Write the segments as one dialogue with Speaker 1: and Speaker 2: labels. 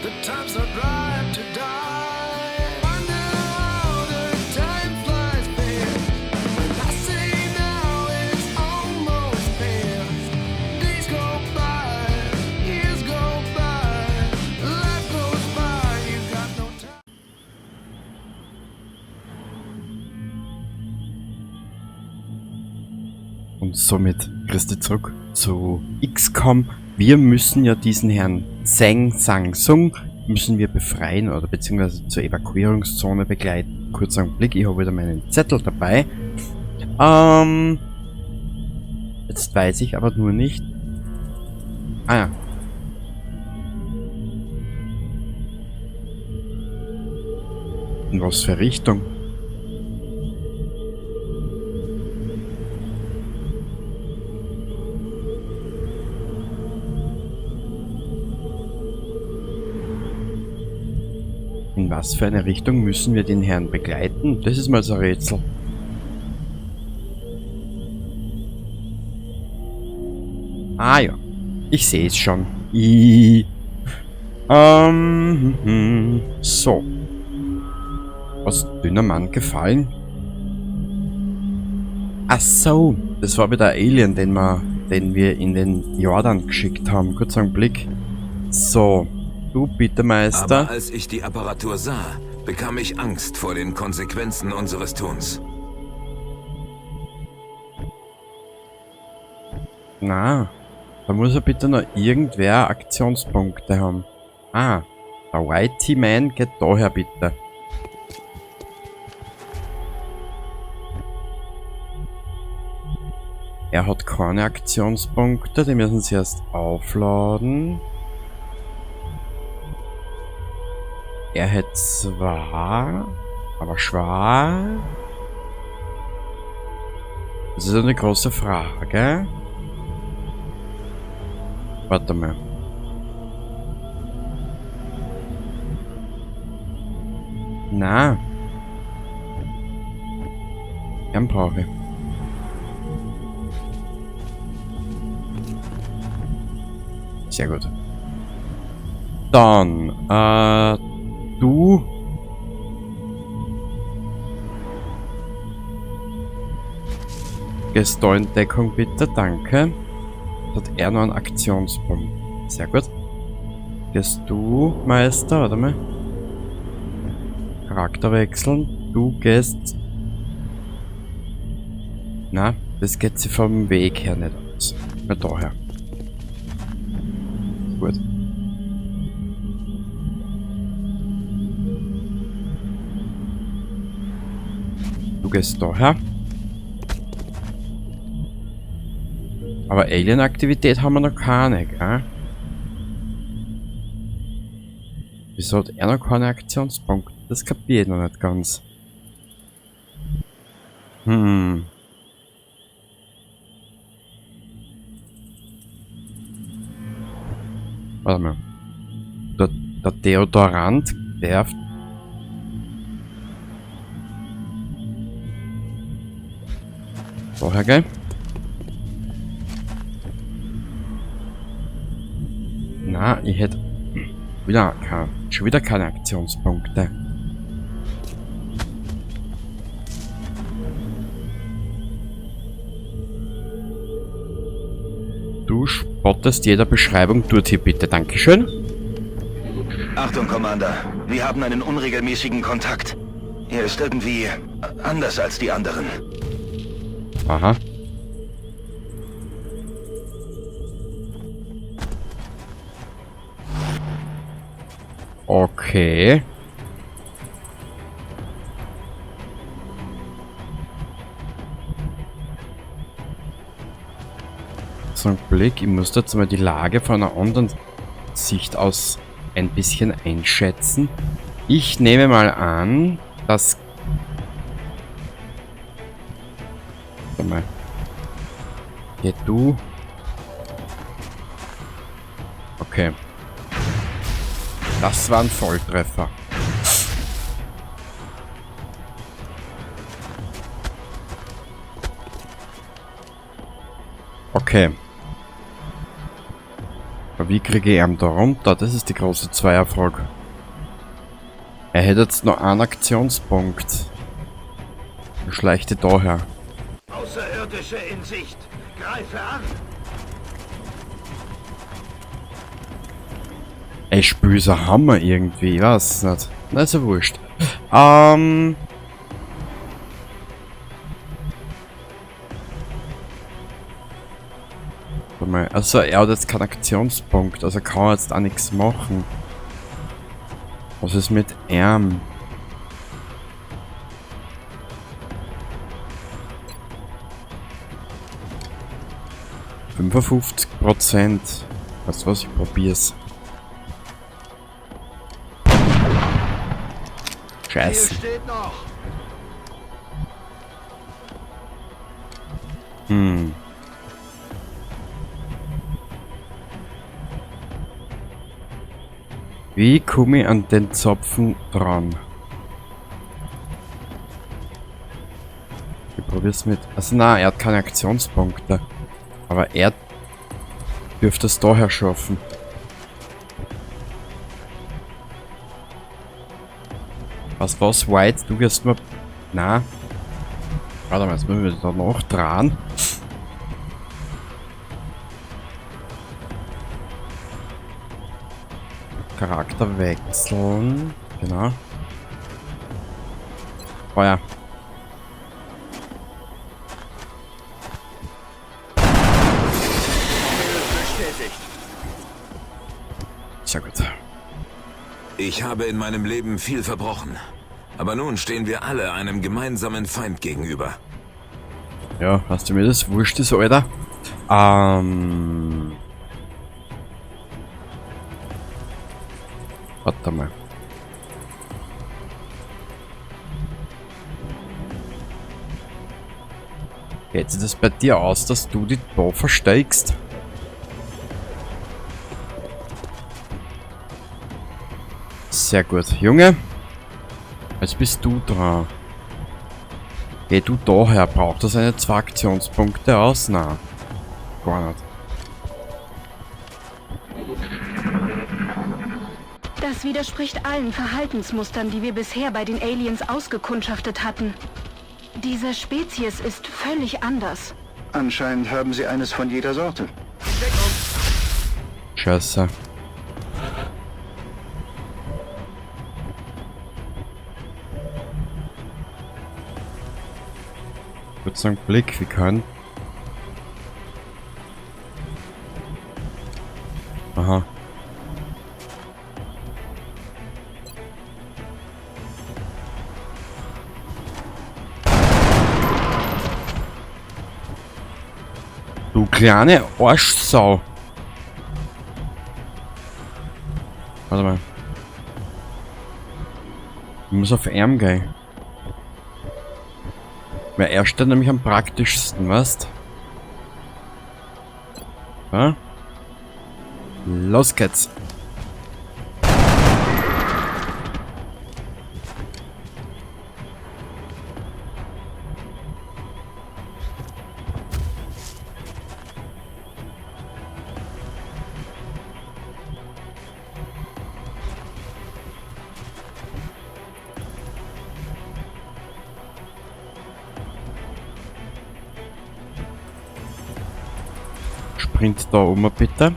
Speaker 1: The time's not right to die. Wonder how the time flies fast. When I say now it's almost past. Days go by, years go by, life goes by. You got no time.
Speaker 2: Und somit Christi zurück zu XCOM. Wir müssen ja diesen Herrn Zeng Sang Sung müssen wir befreien oder beziehungsweise zur Evakuierungszone begleiten. Kurzer Augenblick, ich habe wieder meinen Zettel dabei. Jetzt weiß ich aber nur nicht. Ah ja. In was für Richtung? In was für eine Richtung müssen wir den Herrn begleiten? Das ist mal so ein Rätsel. Ah ja, ich sehe es schon. So. Was dünner Mann gefallen? Ach so, das war wieder ein Alien, den wir in den Jordan geschickt haben. Kurzer Augenblick. So. Du bitte, Meister.
Speaker 3: Aber als ich die Apparatur sah, bekam ich Angst vor den Konsequenzen unseres Tuns.
Speaker 2: Na, da muss er bitte noch irgendwer Aktionspunkte haben. Ah, der Whitey Man geht daher bitte. Er hat keine Aktionspunkte, die müssen sie erst aufladen. Er hätte zwar, aber schwer. Das ist eine große Frage. Warte mal. Na. Den brauche ich. Sehr gut. Dann, du gehst da in Deckung bitte, danke. Hat er noch einen Aktionspunkt. Sehr gut. Gehst du, Meister, warte mal. Charakter wechseln. Du gehst... Na, das geht sie vom Weg her nicht aus. Mal daher. Gut. Du gehst daher. Aber Alien-Aktivität haben wir noch keine, gell? Wieso hat er noch keine Aktionspunkte? Das kapiere ich noch nicht ganz. Warte mal. Der Deodorant werft. Vorher, gell? Na, ich hätte schon wieder keine Aktionspunkte. Du spottest jeder Beschreibung durch hier bitte, dankeschön.
Speaker 4: Achtung, Commander. Wir haben einen unregelmäßigen Kontakt. Er ist irgendwie anders als die anderen.
Speaker 2: Aha. Okay. So ein Blick, ich muss jetzt mal die Lage von einer anderen Sicht aus ein bisschen einschätzen. Ich nehme mal an, dass... Warte mal. Geh du. Okay. Das war ein Volltreffer. Okay. Aber wie kriege ich ihn da runter? Das ist die große Zweierfrage. Er hätte jetzt noch einen Aktionspunkt. Schleicht die daher.
Speaker 4: Außerirdische in Sicht. Greife an.
Speaker 2: Ich spüre so Hammer irgendwie, ich weiß nicht. Na, ist ja wurscht. Warte mal, also er hat jetzt keinen Aktionspunkt, also kann er jetzt auch nichts machen. Was ist mit ihm? %55%. Weißt du was, ich probier's. Scheiße.
Speaker 4: Steht noch.
Speaker 2: Wie komme ich an den Zapfen dran? Ich probier's mit. Also nein, er hat keine Aktionspunkte. Aber er dürfte es daher schaffen. Was, White? Du gehst mir. Na. Warte mal, jetzt müssen wir da noch dran. Charakter wechseln. Genau. Feuer. Sehr gut.
Speaker 3: Ich habe in meinem Leben viel verbrochen. Aber nun stehen wir alle einem gemeinsamen Feind gegenüber.
Speaker 2: Ja, hast du mir das wurscht ist, Alter? Warte mal. Geht sich das bei dir aus, dass du die da versteigst? Sehr gut. Junge, jetzt bist du dran. Geh du daher. Braucht das eine 2 Aktionspunkte aus? Nein. Gar nicht.
Speaker 5: Das widerspricht allen Verhaltensmustern, die wir bisher bei den Aliens ausgekundschaftet hatten. Diese Spezies ist völlig anders.
Speaker 6: Anscheinend haben sie eines von jeder Sorte.
Speaker 2: Scheiße. Kurz einen Blick, wie kann. Aha. Du kleine Arschsau. Warte mal. Ich muss auf Arm gehen. Weil er steht nämlich am praktischsten, weißt? Ja? Los geht's. Sprint da oben bitte.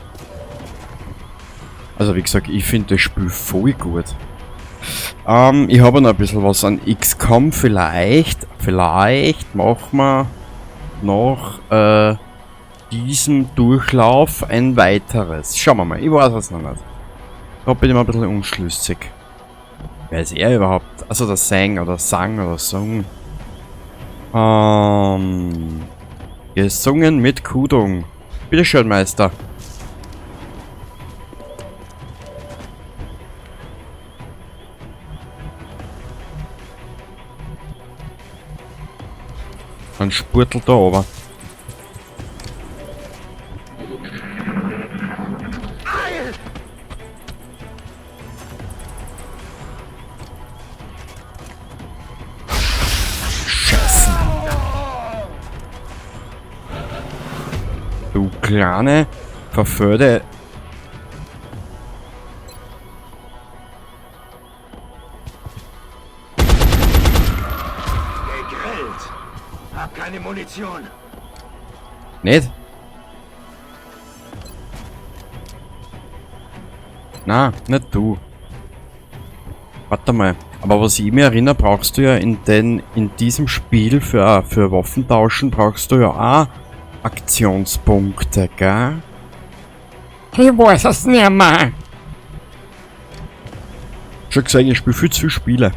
Speaker 2: Also wie gesagt, ich finde das Spiel voll gut. Ich habe noch ein bisschen was an XCOM vielleicht. Vielleicht machen wir nach diesem Durchlauf ein weiteres. Schauen wir mal, ich weiß es noch nicht. Da bin ich mir ein bisschen unschlüssig. Wer ist er überhaupt? Also der Sang oder Song. Gesungen mit Kudung. Bitteschön, Meister. Dann spurtelt da oben. Scheiße. Du kleine, verförde
Speaker 4: Munition.
Speaker 2: Nicht? Na, nicht du. Warte mal. Aber was ich mir erinnere, brauchst du ja in diesem Spiel für Waffentauschen brauchst du ja auch Aktionspunkte, gell? Ich weiß es nicht mehr. Schon gesagt, ich spiele viel zu viele Spiele.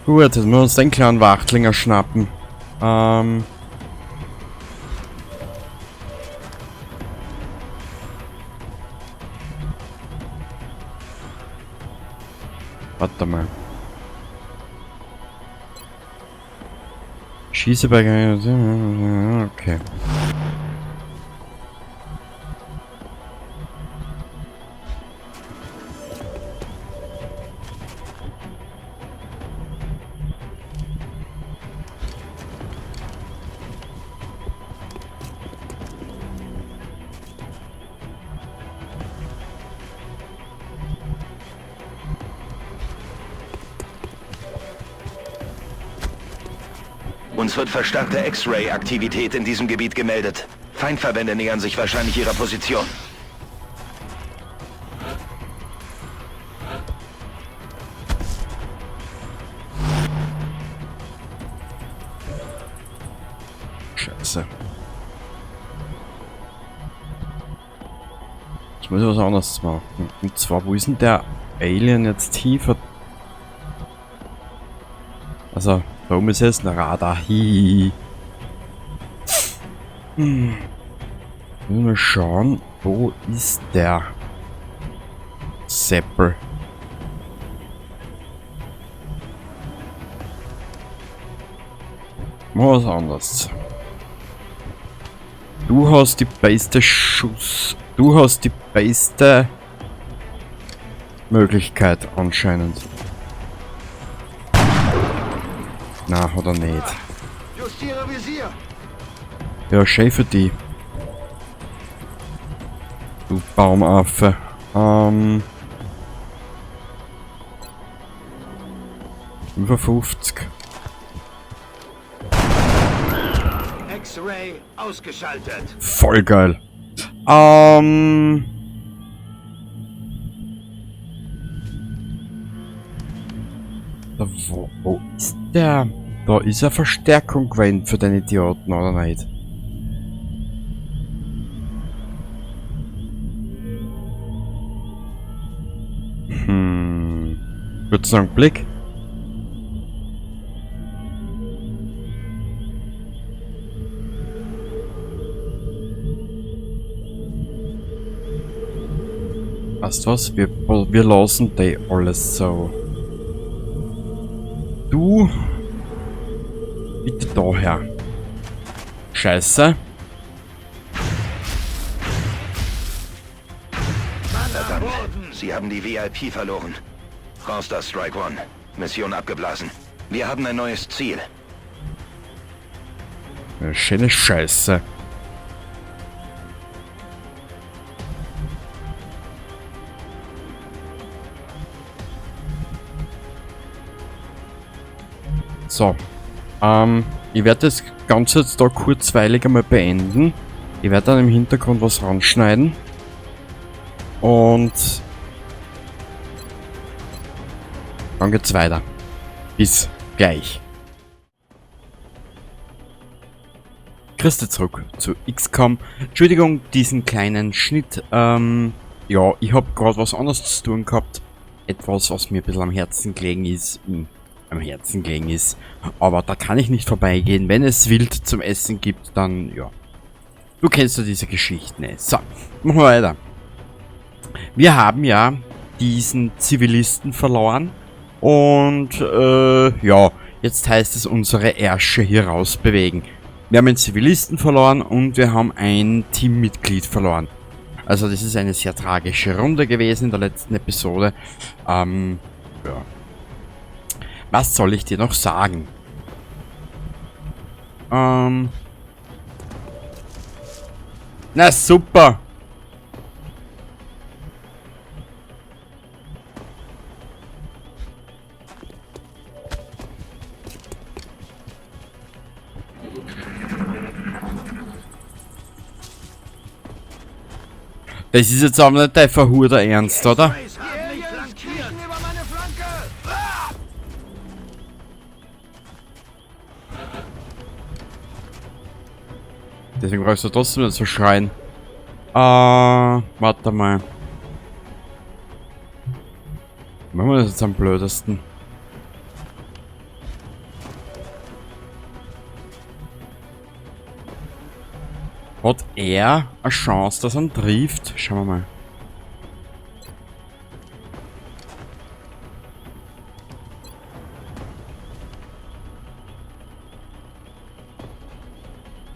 Speaker 2: Gut, jetzt müssen wir uns den kleinen Wachtlinger schnappen. Warte mal. Schieße bei... Okay.
Speaker 4: Uns wird verstärkte X-Ray-Aktivität in diesem Gebiet gemeldet. Feindverbände nähern sich wahrscheinlich ihrer Position.
Speaker 2: Scheiße. Ich muss was anderes machen. Und zwar, wo ist denn der Alien jetzt tiefer? Also, da oben ist jetzt ein Radar. Hihihi. Mal schauen, wo ist der Seppel? Mal was anderes. Du hast die beste Schuss. Du hast die beste Möglichkeit anscheinend. Na, hat er nicht.
Speaker 6: Justiere Visier.
Speaker 2: Ja, schön für die. Du Baumaffe. 55.
Speaker 4: X-Ray ausgeschaltet.
Speaker 2: Voll geil. Da, wo ist der? Da ist eine Verstärkung gewesen für den Idioten, oder nicht? Kurzen Augenblick. Weißt du was? Wir lassen die alles so. Du. Bitte daher. Scheiße.
Speaker 4: Verdammt, Sie haben die VIP verloren. Raus da, Strike One. Mission abgeblasen. Wir haben ein neues Ziel.
Speaker 2: Eine schöne Scheiße. So. Ich werde das Ganze jetzt da kurzweilig einmal beenden. Ich werde dann im Hintergrund was ranschneiden. Und dann geht's weiter. Bis gleich. Grüß zurück zu XCOM. Entschuldigung, diesen kleinen Schnitt. Ja, ich habe gerade was anderes zu tun gehabt. Etwas, was mir ein bisschen am Herzen gelegen ist. Aber da kann ich nicht vorbeigehen. Wenn es Wild zum Essen gibt, dann, ja. Du kennst ja diese Geschichten, ne? So, machen wir weiter. Wir haben ja diesen Zivilisten verloren. Und, ja, jetzt heißt es, unsere Ärsche hier rausbewegen. Wir haben einen Zivilisten verloren und wir haben ein Teammitglied verloren. Also das ist eine sehr tragische Runde gewesen in der letzten Episode. Ja. Was soll ich dir noch sagen? Na super! Das ist jetzt aber nicht dein verhurter Ernst, oder?
Speaker 6: Die Aliens kriechen über meine Flanke!
Speaker 2: Deswegen brauchst du trotzdem nicht so schreien. Warte mal. Machen wir das jetzt am blödesten. Hat er eine Chance, dass er ihn trifft? Schauen wir mal.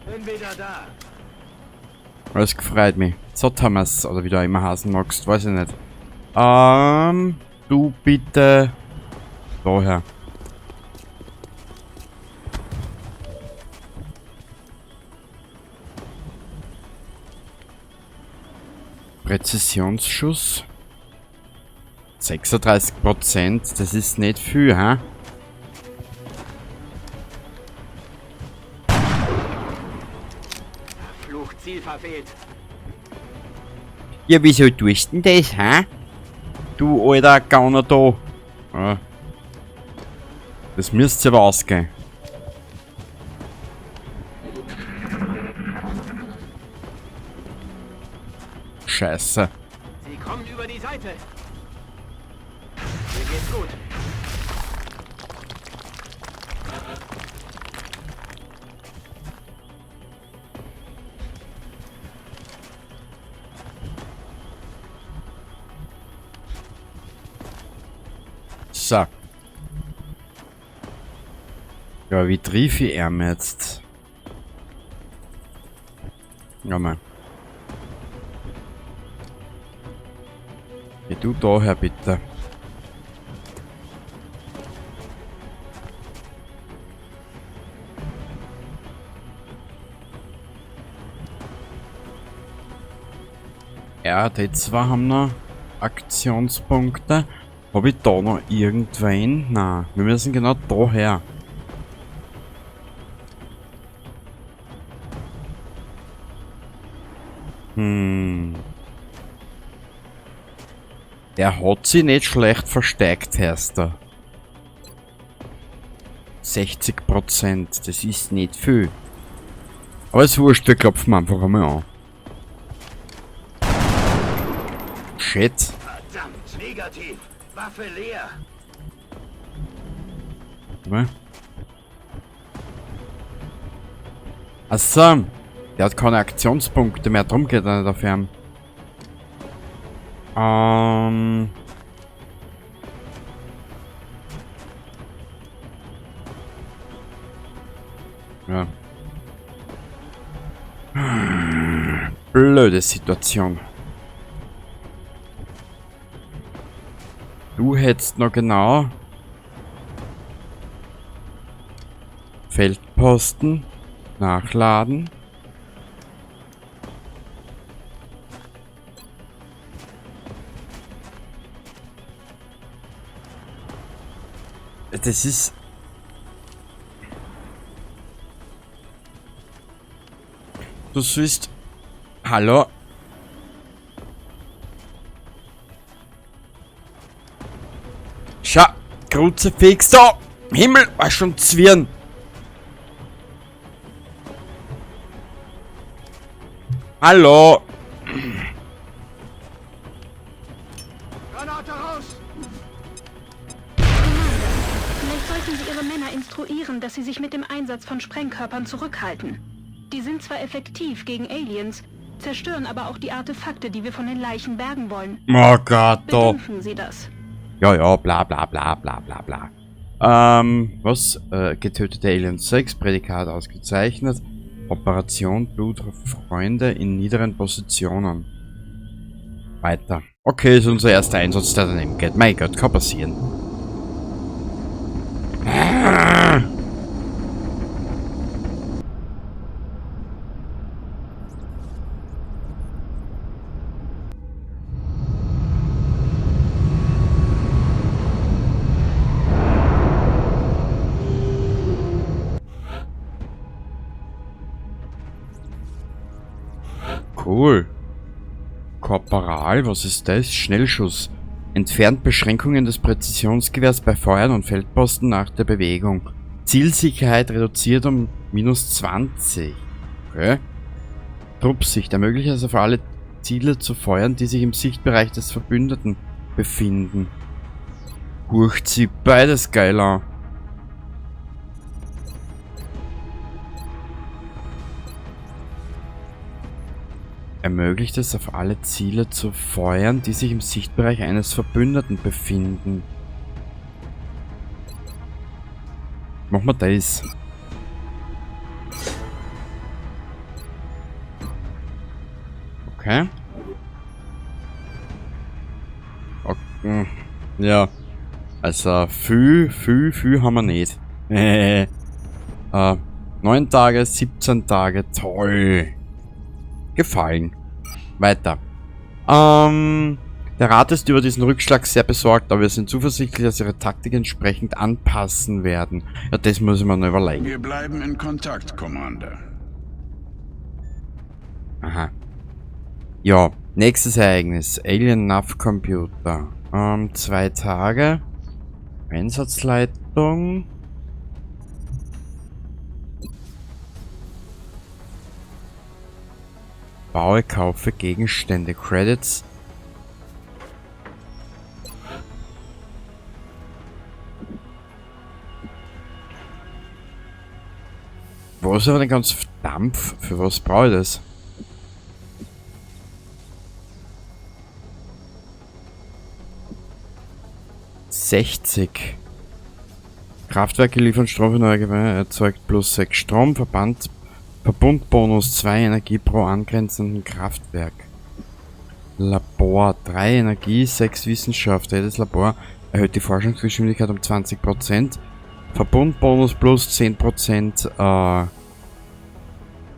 Speaker 6: Bin wieder da.
Speaker 2: Alles gefreut mich. So, Thomas, oder wie du auch immer heißen magst, weiß ich nicht. Du bitte daher. Präzisionsschuss. 36%, das ist nicht viel, hä?
Speaker 6: Fluchtziel verfehlt.
Speaker 2: Ja, wieso tust du denn das, hä? Du alter Gauner da. Ja. Das müsste aber ausgehen. Scheiße.
Speaker 6: Sie kommen über die Seite. Mir geht's gut.
Speaker 2: So. Ja, wie triff ich ihn jetzt? Ja, mal. Geh du daher, bitte. Ja, die zwei haben noch Aktionspunkte. Habe ich da noch irgendwen? Nein, wir müssen genau daher. Der hat sie nicht schlecht versteckt, heißt er. 60%, das ist nicht viel. Aber es ist wurscht, wir klopfen einfach einmal an. Shit.
Speaker 4: Verdammt, negativ. Waffe leer.
Speaker 2: Warte. Achso, der hat keine Aktionspunkte mehr, darum geht er nicht auf ihn. Ja. Blöde Situation. Du hättest noch genau Feldposten nachladen. Das ist... Du sollst... Hallo? Schau! Kruzifix da! Himmel, was schon Zwirn! Hallo!
Speaker 6: Granate raus!
Speaker 5: Vielleicht sollten Sie Ihre Männer instruieren, dass sie sich mit dem Einsatz von Sprengkörpern zurückhalten. Die sind zwar effektiv gegen Aliens, zerstören aber auch die Artefakte, die wir von den Leichen bergen wollen.
Speaker 2: Oh Gott, da.
Speaker 5: Bedenken Sie das.
Speaker 2: Ja, ja, bla bla bla bla bla bla. Was? Getötete Aliens 6, Prädikat ausgezeichnet. Operation Blutfreunde in niederen Positionen. Weiter. Okay, ist unser erster Einsatz, der daneben geht. Mein Gott, kann passieren. Cool. Korporal, was ist das? Schnellschuss. Entfernt Beschränkungen des Präzisionsgewehrs bei Feuern und Feldposten nach der Bewegung. Zielsicherheit reduziert um -20. Okay. Truppsicht. Ermöglicht es auf alle Ziele zu feuern, die sich im Sichtbereich des Verbündeten befinden. Sieht beides geil an. Ermöglicht es auf alle Ziele zu feuern, die sich im Sichtbereich eines Verbündeten befinden. Machen wir das. Okay. Okay. Ja. Also, viel haben wir nicht. 9 Tage, 17 Tage, toll. Gefallen. Weiter. Der Rat ist über diesen Rückschlag sehr besorgt, aber wir sind zuversichtlich, dass ihre Taktik entsprechend anpassen werden. Ja, das muss ich mir noch überlegen.
Speaker 7: Wir bleiben in Kontakt, Commander.
Speaker 2: Aha. Ja, nächstes Ereignis. Alien Nav Computer. 2 Tage. Einsatzleitung. Baue, kaufe Gegenstände. Credits. Wo ist aber der ganze Dampf? Für was brauche ich das? $60. Kraftwerke liefern Strom für neue Gewerbe, erzeugt +6 Strom, Verbundbonus 2 Energie pro angrenzenden Kraftwerk. Labor 3 Energie, 6 Wissenschaft. Jedes Labor erhöht die Forschungsgeschwindigkeit um 20%. Verbundbonus plus 10%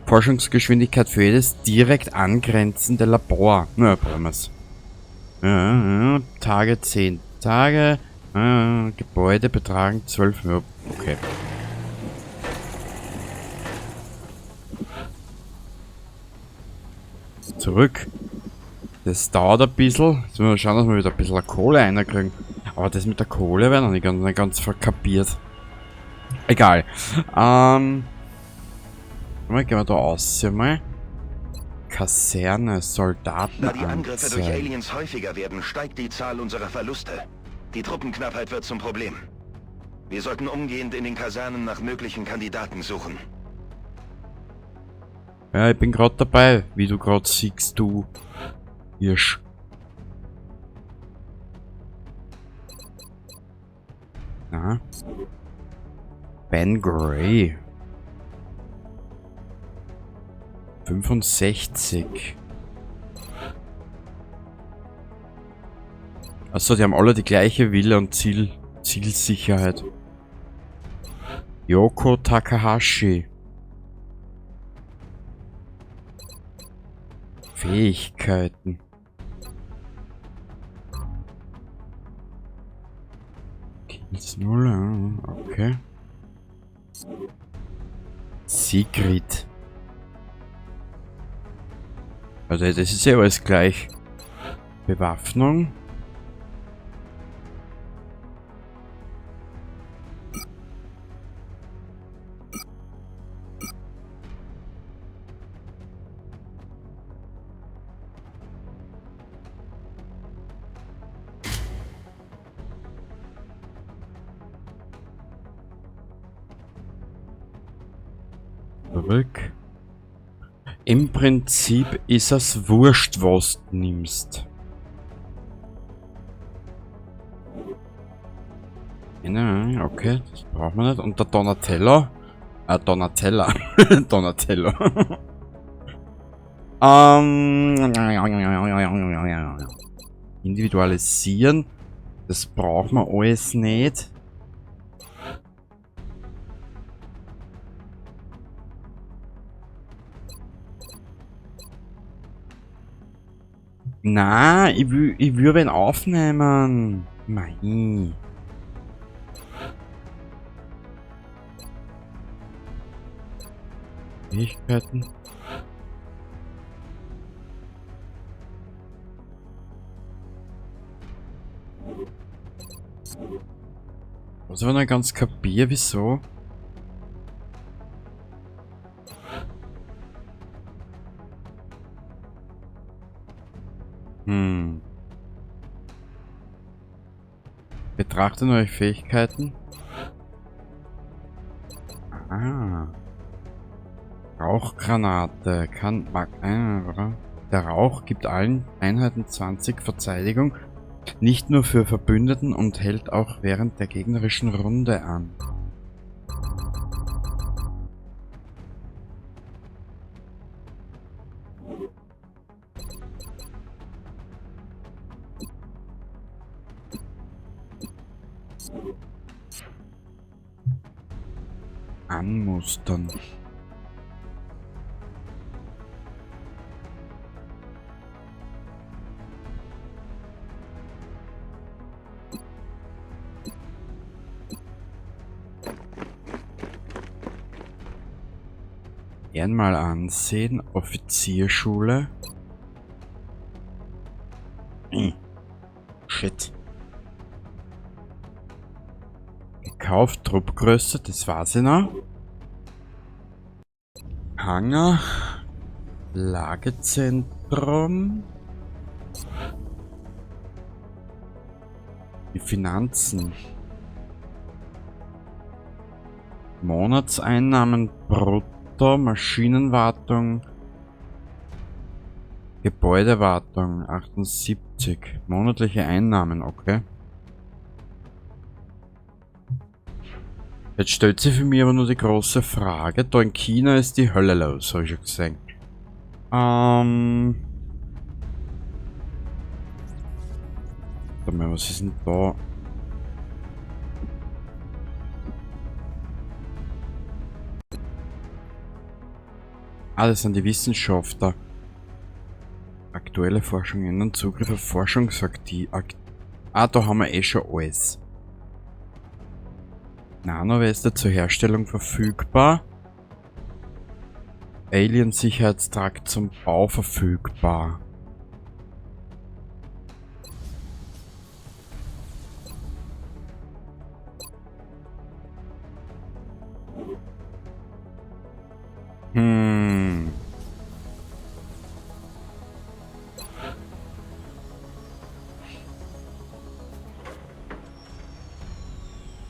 Speaker 2: Forschungsgeschwindigkeit für jedes direkt angrenzende Labor. Na, brauchen wir's. Tage 10 Tage. Gebäude betragen 12 Uhr. Okay. Zurück. Das dauert ein bisschen. Jetzt müssen wir schauen, dass wir wieder ein bisschen Kohle reinkriegen. Aber das mit der Kohle wäre noch nicht ganz verkapiert. Egal. Mal gehen wir da aus. Mal. Kaserne, Soldaten.
Speaker 4: Da die Angriffe durch Aliens häufiger werden, steigt die Zahl unserer Verluste. Die Truppenknappheit wird zum Problem. Wir sollten umgehend in den Kasernen nach möglichen Kandidaten suchen.
Speaker 2: Ja, ich bin gerade dabei, wie du gerade siehst, du Hirsch. Na? Ben Gray. 65. Achso, die haben alle die gleiche Wille und Zielsicherheit. Yoko Takahashi. Fähigkeiten. Kills 0, okay. Sigrid. Also das ist ja alles gleich. Bewaffnung. Zurück. Im Prinzip ist es wurscht, was du nimmst. Okay, das brauchen wir nicht. Und der Donatello? Donatella. Donatello. Individualisieren. Das brauchen wir alles nicht. Na, ich will ihn aufnehmen. Mei. Fähigkeiten. Was aber nicht ganz kapier, wieso? Betrachtet eure Fähigkeiten. Ah. Rauchgranate. Mag oder? Der Rauch gibt allen Einheiten 20 Verteidigung. Nicht nur für Verbündeten und hält auch während der gegnerischen Runde an. Anmustern. Mal ansehen. Offizierschule. Shit. Gekauft, Truppgröße, das war's ja noch. Hangar. Lagezentrum. Die Finanzen. Monatseinnahmen brutto. Maschinenwartung, Gebäudewartung 78, monatliche Einnahmen, okay. Jetzt stellt sich für mich aber nur die große Frage, da in China ist die Hölle los, habe ich schon gesehen. Warte mal, was ist denn da? Ah, das sind die Wissenschaftler. Aktuelle Forschung ändern, Zugriff auf Forschungsaktiv. Ah, da haben wir eh schon alles. Nanoweste zur Herstellung verfügbar. Alien-Sicherheitstrakt zum Bau verfügbar.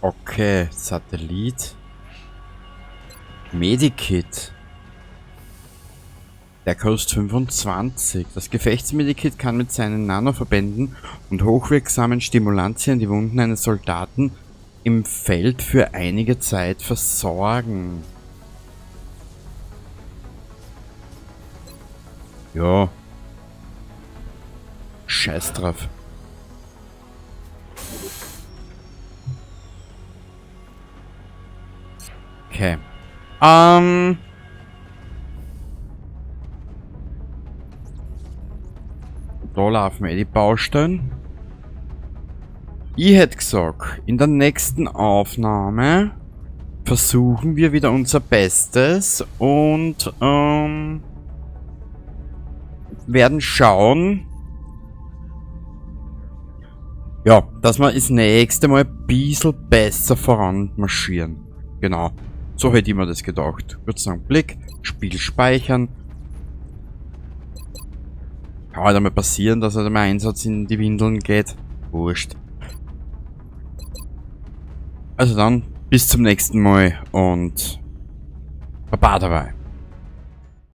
Speaker 2: Okay, Satellit. Medikit. Der kostet 25. Das Gefechtsmedikit kann mit seinen Nanoverbänden und hochwirksamen Stimulantien die Wunden eines Soldaten im Feld für einige Zeit versorgen. Ja. Scheiß drauf. Okay. Da laufen die Baustellen. Ich hätte gesagt, in der nächsten Aufnahme versuchen wir wieder unser Bestes und werden schauen, ja, dass wir das nächste Mal ein bisschen besser voranmarschieren. Genau. So hätte ich mir das gedacht. Kurz einen Blick, Spiel speichern. Kann halt einmal passieren, dass halt mein Einsatz in die Windeln geht. Wurscht. Also dann, bis zum nächsten Mal und Baba dabei.